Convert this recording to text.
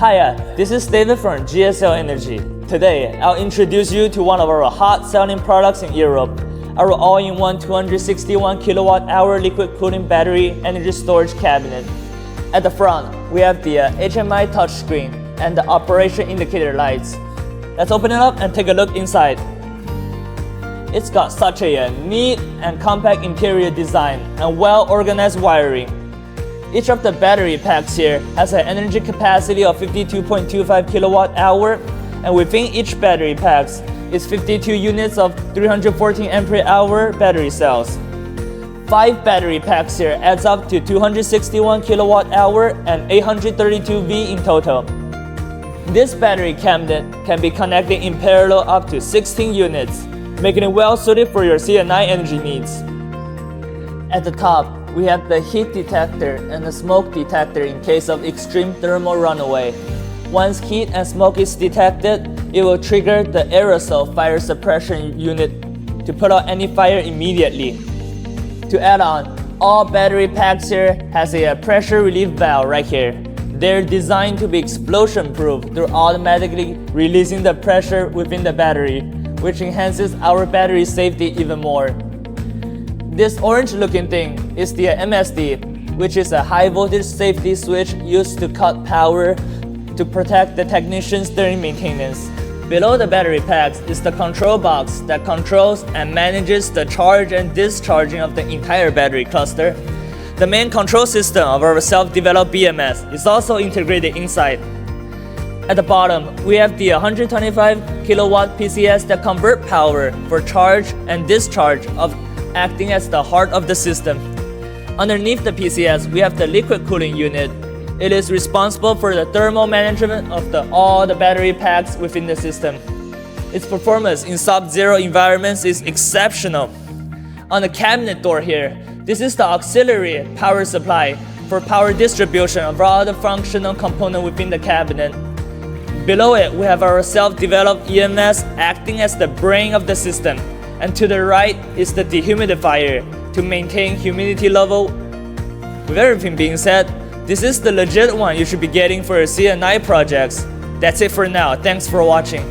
Hiya, this is David from GSL Energy. Today, I'll introduce you to one of our hot-selling products in Europe, our all-in-one 261 kWh liquid cooling battery energy storage cabinet. At the front, we have the HMI touchscreen and the operation indicator lights. Let's open it up and take a look inside. It's got such a neat and compact interior design and well-organized wiring. Each of the battery packs here has an energy capacity of 52.25 kWh, and within each battery packs is 52 units of 314 ampere-hour battery cells. 5 battery packs here adds up to 261 kWh and 832 V in total. This battery cabinet can be connected in parallel up to 16 units, making it well suited for your C&I energy needs. At the top, we have the heat detector and the smoke detector in case of extreme thermal runaway. Once heat and smoke is detected, it will trigger the aerosol fire suppression unit to put out any fire immediately. To add on, all battery packs here has a pressure relief valve right here. They're designed to be explosion-proof through automatically releasing the pressure within the battery, which enhances our battery safety even more. This orange-looking thing is the MSD, which is a high-voltage safety switch used to cut power to protect the technicians during maintenance. Below the battery packs is the control box that controls and manages the charge and discharging of the entire battery cluster. The main control system of our self-developed BMS is also integrated inside. At the bottom, we have the 125 kW PCS that convert power for charge and discharge of acting as the heart of the system. Underneath the PCS, we have the liquid cooling unit. It is responsible for the thermal management of all the battery packs within the system. Its performance in sub-zero environments is exceptional. On the cabinet door here, this is the auxiliary power supply for power distribution of all the functional components within the cabinet. Below it, we have our self-developed EMS acting as the brain of the system. And to the right is the dehumidifier to maintain humidity level. With everything being said, this is the legit one you should be getting for your C&I projects. That's it for now. Thanks for watching.